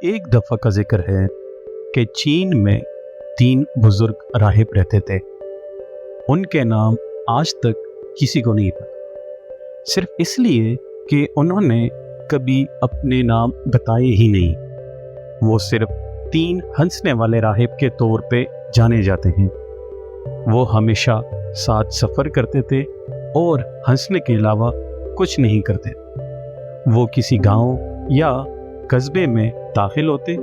ایک دفعہ کا ذکر ہے کہ چین میں 3 بزرگ راہب رہتے تھے۔ ان کے نام آج تک کسی کو نہیں پتا، صرف اس لیے کہ انہوں نے کبھی اپنے نام بتائے ہی نہیں۔ وہ صرف 3 ہنسنے والے راہب کے طور پہ جانے جاتے ہیں۔ وہ ہمیشہ ساتھ سفر کرتے تھے اور ہنسنے کے علاوہ کچھ نہیں کرتے۔ وہ کسی گاؤں یا قصبے میں داخل ہوتے،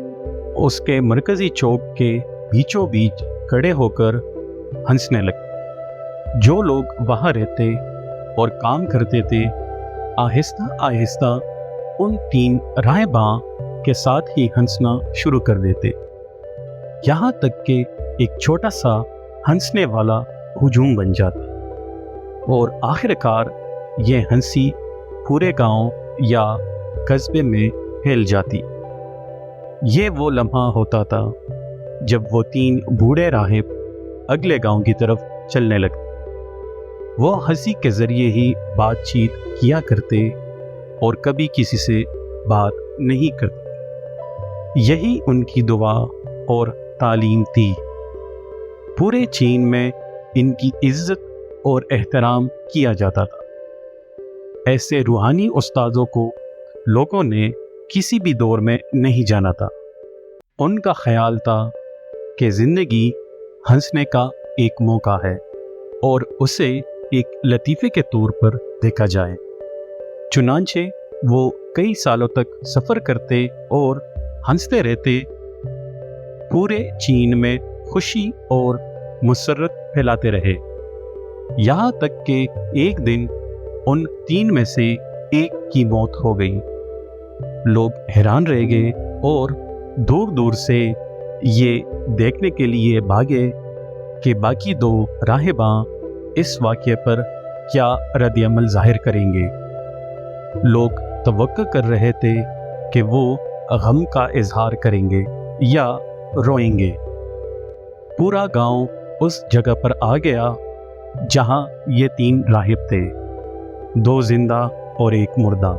اس کے مرکزی چوک کے بیچوں بیچ کھڑے ہو کر ہنسنے لگتے۔ جو لوگ وہاں رہتے اور کام کرتے تھے آہستہ آہستہ ان 3 راہباں کے ساتھ ہی ہنسنا شروع کر دیتے، یہاں تک کہ ایک چھوٹا سا ہنسنے والا ہجوم بن جاتا اور آخر کار یہ ہنسی پورے گاؤں یا قصبے میں پھیل جاتی۔ یہ وہ لمحہ ہوتا تھا جب وہ 3 بوڑھے راہب اگلے گاؤں کی طرف چلنے لگتے۔ وہ ہنسی کے ذریعے ہی بات چیت کیا کرتے اور کبھی کسی سے بات نہیں کرتے۔ یہی ان کی دعا اور تعلیم تھی۔ پورے چین میں ان کی عزت اور احترام کیا جاتا تھا۔ ایسے روحانی استادوں کو لوگوں نے کسی بھی دور میں نہیں جانا تھا۔ ان کا خیال تھا کہ زندگی ہنسنے کا ایک موقع ہے اور اسے ایک لطیفے کے طور پر دیکھا جائے۔ چنانچہ وہ کئی سالوں تک سفر کرتے اور ہنستے رہتے، پورے چین میں خوشی اور مسرت پھیلاتے رہے، یہاں تک کہ ایک دن ان 3 میں سے ایک کی موت ہو گئی۔ لوگ حیران رہ گئے اور دور دور سے یہ دیکھنے کے لیے بھاگے کہ باقی 2 راہباں اس واقعے پر کیا رد عمل ظاہر کریں گے۔ لوگ توقع کر رہے تھے کہ وہ غم کا اظہار کریں گے یا روئیں گے۔ پورا گاؤں اس جگہ پر آ گیا جہاں یہ 3 راہب تھے، 2 زندہ اور ایک مردہ،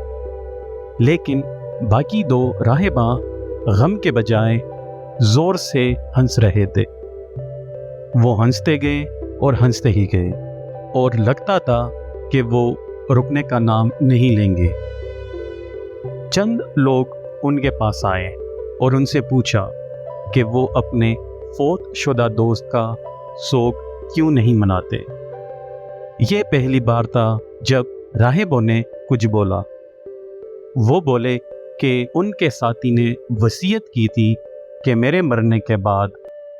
لیکن باقی 2 راہباں غم کے بجائے زور سے ہنس رہے تھے۔ وہ ہنستے گئے اور ہنستے ہی گئے اور لگتا تھا کہ وہ رکنے کا نام نہیں لیں گے۔ چند لوگ ان کے پاس آئے اور ان سے پوچھا کہ وہ اپنے فوت شدہ دوست کا سوگ کیوں نہیں مناتے۔ یہ پہلی بار تھا جب راہبوں نے کچھ بولا۔ وہ بولے کہ ان کے ساتھی نے وصیت کی تھی کہ میرے مرنے کے بعد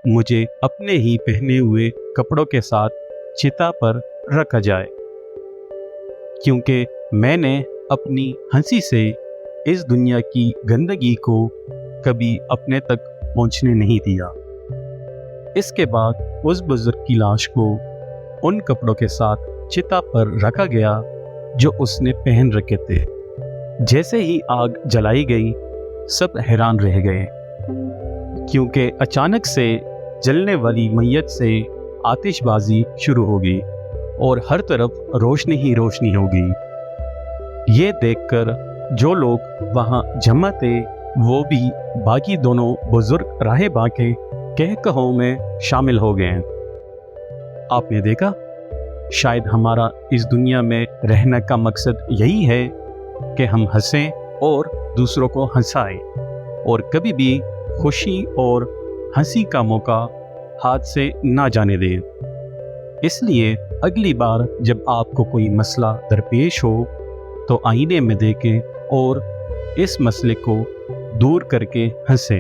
مجھے اپنے ہی پہنے ہوئے کپڑوں کے ساتھ چتا پر رکھا جائے، کیونکہ میں نے اپنی ہنسی سے اس دنیا کی گندگی کو کبھی اپنے تک پہنچنے نہیں دیا۔ اس کے بعد اس بزرگ کی لاش کو ان کپڑوں کے ساتھ چتا پر رکھا گیا جو اس نے پہن رکھے تھے۔ جیسے ہی آگ جلائی گئی، سب حیران رہ گئے، کیونکہ اچانک سے جلنے والی میت سے آتش بازی شروع ہو گئی اور ہر طرف روشنی ہی روشنی ہو گئی۔ یہ دیکھ کر جو لوگ وہاں جمع تھے وہ بھی باقی دونوں بزرگ راہباں کے کہکہوں میں شامل ہو گئے۔ آپ نے دیکھا، شاید ہمارا اس دنیا میں رہنے کا مقصد یہی ہے کہ ہم ہنسیں اور دوسروں کو ہنسائیں اور کبھی بھی خوشی اور ہنسی کا موقع ہاتھ سے نہ جانے دیں۔ اس لیے اگلی بار جب آپ کو کوئی مسئلہ درپیش ہو تو آئینے میں دیکھیں اور اس مسئلے کو دور کر کے ہنسیں،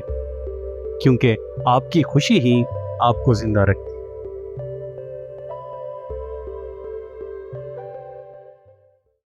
کیونکہ آپ کی خوشی ہی آپ کو زندہ رکھتی ہے۔